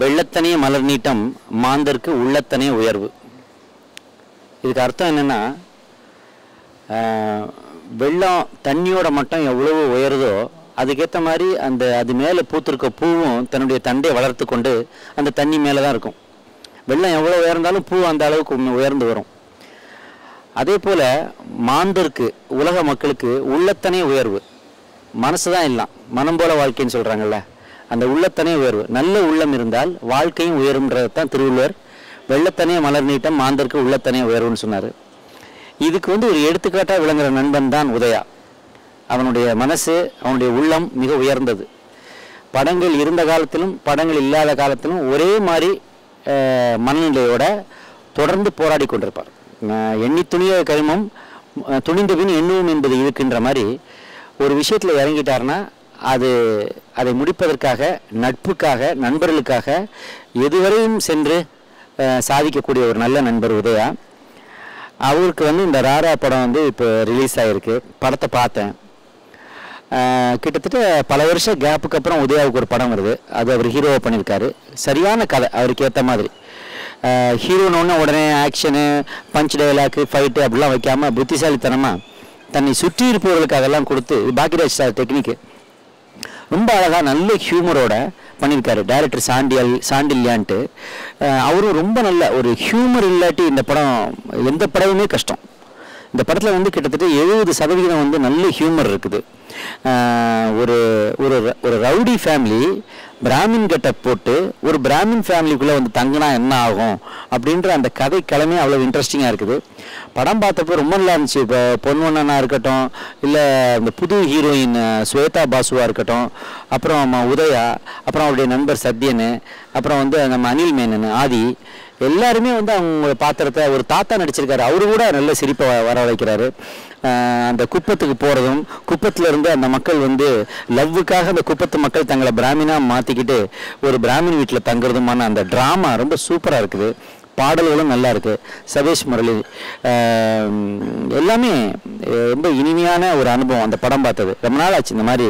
வெள்ளத்தனே மலர் நீட்டம் மாந்தருக்கு உள்ளத்தனே உயர்வு. இதுக்கு அர்த்தம் என்னென்னா, வெள்ளம் தண்ணியோட மட்டம் எவ்வளவு உயருதோ அதுக்கேற்ற மாதிரி அது மேலே பூத்திருக்க பூவும் தன்னுடைய தண்டையை வளர்த்து கொண்டு அந்த தண்ணி மேலே தான் இருக்கும். வெள்ளம் எவ்வளோ உயர்ந்தாலும் பூ அந்த அளவுக்கு உயர்ந்து வரும். அதே போல் மாந்தருக்கு, உலக மக்களுக்கு உள்ளத்தனே உயர்வு. மனசு தான் இல்லை, மனம் போல வாழ்க்கைன்னு சொல்கிறாங்கல்ல, அந்த உள்ளத்தனே உயர்வு. நல்ல உள்ளம் இருந்தால் வாழ்க்கையும் உயரும்ன்றது தான் திருவள்ளுவர் வெள்ளத்தனே மலர் நீட்டம் மாந்தருக்கு உள்ளத்தனே உயர்வுன்னு சொன்னார். இதுக்கு ஒரு எடுத்துக்காட்டாக விளங்குற நண்பன் தான் உதயா. அவனுடைய மனசு, அவனுடைய உள்ளம் மிக உயர்ந்தது. படங்கள் இருந்த காலத்திலும் படங்கள் இல்லாத காலத்திலும் ஒரே மாதிரி மனநிலையோட தொடர்ந்து போராடி கொண்டிருப்பார். எண்ணி துணிய கரிமம் துணிந்த பின் எண்ணுவோம் என்பது இருக்கின்ற மாதிரி ஒரு விஷயத்தில் இறங்கிட்டார்னா அதை முடிப்பதற்காக, நட்புக்காக, நண்பர்களுக்காக எதுவரையும் சென்று சாதிக்கக்கூடிய ஒரு நல்ல நண்பர் உதயா. அவருக்கு இந்த ராரா படம் இப்போ ரிலீஸ் ஆகிருக்கு. படத்தை பார்த்தேன். கிட்டத்தட்ட பல வருஷம் கேப்புக்கு அப்புறம் உதயாவுக்கு ஒரு படம் வருது. அது அவர் ஹீரோவாக பண்ணியிருக்காரு. சரியான கதை, அவருக்கு ஏற்ற மாதிரி. ஹீரோன்னு உடனே ஆக்ஷனு, பஞ்ச் டைலாக்கு, ஃபைட்டு அப்படிலாம் வைக்காமல் புத்திசாலித்தனமாக தன்னை சுற்றி இருப்பவர்களுக்கு அதெல்லாம் கொடுத்து, பாக்கியராஜ் சார் டெக்னிக்கு ரொம்ப அழகாக நல்ல ஹியூமரோட பண்ணியிருக்காரு. டைரக்டர் சாண்டில்யான்ட்டு அவரும் ரொம்ப நல்ல ஒரு ஹியூமர் இல்லாட்டி இந்த படம் எந்த படமுமே கஷ்டம். இந்த படத்தில் கிட்டத்தட்ட 70% நல்ல ஹியூமர் இருக்குது. ஒரு ஒரு ரவுடி ஃபேமிலி பிராமின் கெட்டப் போட்டு ஒரு பிராமின் ஃபேமிலிக்குள்ளே தங்கினா என்ன ஆகும் அப்படின்ற அந்த கதை கிழமை அவ்வளோ இன்ட்ரெஸ்டிங்காக இருக்குது. படம் பார்த்தப்போ ரொம்ப நல்லா இருந்துச்சு. இப்போ பொன்வண்ணனா இருக்கட்டும், இல்லை இந்த புது ஹீரோயின் ஸ்வேதா பாசுவாக இருக்கட்டும், அப்புறம் உதயா, அப்புறம் அவருடைய நண்பர் சத்யன், அப்புறம் நம்ம அனில் மேனன், ஆதி, எல்லாருமே அவங்க பாத்திரத்தை ஒரு தாத்தா நடிச்சிருக்காரு. அவரு கூட நல்ல சிரிப்பை வர வைக்கிறாரு. அந்த குப்பத்துக்கு போகிறதும், குப்பத்தில் இருந்து அந்த மக்கள் லவ்வுக்காக அந்த குப்பத்து மக்கள் தங்களை பிராமினாக மாற்றிக்கிட்டு ஒரு பிராமின் வீட்டில் தங்குறதுமான அந்த ட்ராமா ரொம்ப சூப்பராக இருக்குது. பாடல்களும் நல்லா இருக்குது. சபேஷ் முரளி எல்லாமே ரொம்ப இனிமையான ஒரு அனுபவம். அந்த படம் பார்த்தது ரொம்ப நாள் ஆச்சு. இந்த மாதிரி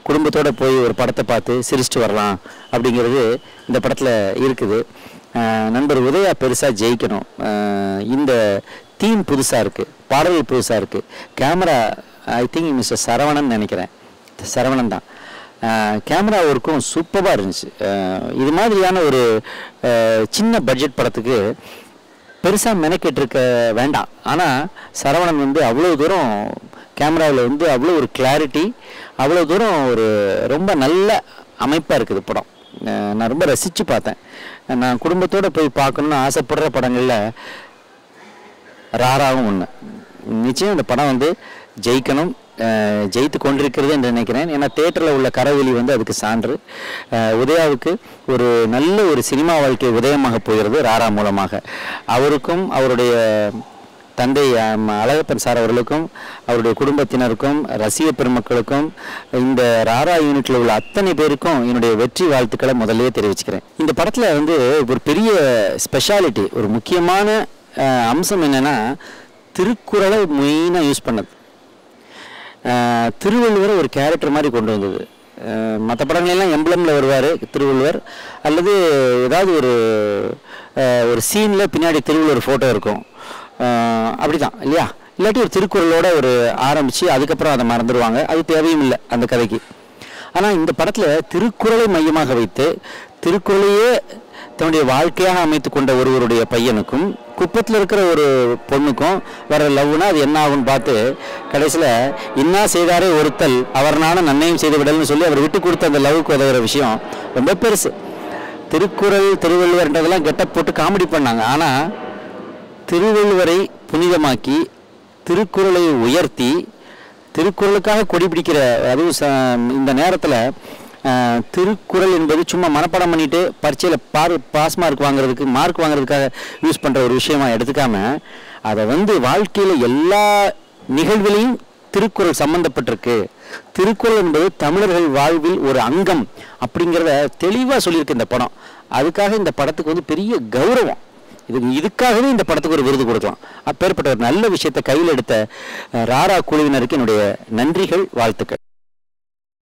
குடும்பத்தோடு போய் ஒரு படத்தை பார்த்து சிரிச்சுட்டு வரலாம் அப்படிங்கிறது இந்த படத்தில் இருக்குது. நண்பர் உதயா பெருசாக ஜெயிக்கணும். இந்த தீம் புதுசாக இருக்குது, பாடல்கள் புதுசாக இருக்குது. Camera I think mister Saravanan நினைக்கிறேன், சரவணன் தான். கேமரா ஒர்க்கும் சூப்பராக இருந்துச்சு. இது மாதிரியான ஒரு சின்ன பட்ஜெட் படத்துக்கு பெருசாக மெனக்கெட்டிருக்க வேண்டாம். ஆனால் சரவணன் அவ்வளோ தூரம் கேமராவில் அவ்வளோ ஒரு கிளாரிட்டி, அவ்வளோ தூரம் ஒரு ரொம்ப நல்ல அமைப்பாக இருக்குது படம். நான் ரொம்ப ரசித்து பார்த்தேன். நான் குடும்பத்தோடு போய் பார்க்கணுன்னு ஆசைப்படுற படங்களில் ராராவும் ஒன்று. நிச்சயம் இந்த படம் ஜெயிக்கணும், ஜெயித்து கொண்டிருக்கிறது என்று நினைக்கிறேன். ஏன்னா தேட்டரில் உள்ள கரவெளி அதுக்கு சான்று. உதயாவுக்கு ஒரு நல்ல ஒரு சினிமா வாழ்க்கை உதயமாக போகிறது ராரா மூலமாக. அவருக்கும் அவருடைய தந்தை அழகப்பன் சார் அவர்களுக்கும் அவருடைய குடும்பத்தினருக்கும் ரசிக பெருமக்களுக்கும் இந்த ராரா யூனிட்டில் உள்ள அத்தனை பேருக்கும் என்னுடைய வெற்றி வாழ்த்துக்களை முதல்ல தெரிவிச்சுக்கிறேன். இந்த படத்தில் ஒரு பெரிய ஸ்பெஷாலிட்டி, ஒரு முக்கியமான அம்சம் என்னென்னா, திருக்குறளை மெயினாக யூஸ் பண்ணது. திருவள்ளுவரை ஒரு கேரக்டர் மாதிரி கொண்டு வந்தது. மற்ற படங்களெல்லாம் எம்பளமில் வருவார் திருவள்ளுவர், அல்லது ஏதாவது ஒரு சீனில் பின்னாடி திருவள்ளுவர் ஃபோட்டோ இருக்கும், அப்படி தான் இல்லையா? இல்லாட்டி ஒரு திருக்குறளோட ஆரம்பித்து அதுக்கப்புறம் அதை மறந்துடுவாங்க. அது தேவையும் இல்லை அந்த கதைக்கு. ஆனால் இந்த படத்தில் திருக்குறளை மையமாக வைத்து திருக்குறளையே தன்னுடைய வாழ்க்கையாக அமைத்து கொண்ட ஒருவருடைய பையனுக்கும் குப்பத்தில் இருக்கிற ஒரு பொண்ணுக்கும் வர லவ்னா அது என்ன ஆகும்னு பார்த்து கடைசியில் இன்னா செய்தாரே ஒருத்தல் அவர்னான நன்மையும் செய்து விடல்னு சொல்லி அவர் விட்டு கொடுத்த அந்த லவ்வுக்கு உதவுற விஷயம் ரொம்ப பெருசு. திருக்குறள் திருவள்ளுவர்ன்றதெல்லாம் கெட்டப் போட்டு காமெடி பண்ணாங்க. ஆனால் திருவள்ளுவரை புனிதமாக்கி திருக்குறளை உயர்த்தி திருக்குறளுக்காக கொடி பிடிக்கிற, அதுவும் இந்த நேரத்தில் திருக்குறள் என்பது சும்மா மனப்பாடம் பண்ணிட்டு பரீட்சையில் பாஸ் மார்க் வாங்குறதுக்காக யூஸ் பண்ணுற ஒரு விஷயமா எடுத்துக்காம அதை வாழ்க்கையில் எல்லா நிகழ்விலையும் திருக்குறள் சம்பந்தப்பட்டிருக்கு. திருக்குறள் என்பது தமிழர்கள் வாழ்வில் ஒரு அங்கம் அப்படிங்கிறத தெளிவாக சொல்லியிருக்கு இந்த படம். அதுக்காக இந்த படத்துக்கு பெரிய கௌரவம். இதுக்காகவே இந்த படத்துக்கு ஒரு விருது கொடுக்கலாம். அப்பேற்பட்ட ஒரு நல்ல விஷயத்தை கையில் எடுத்த ராரா குழுவினருக்கு என்னுடைய நன்றிகள், வாழ்த்துக்கள்.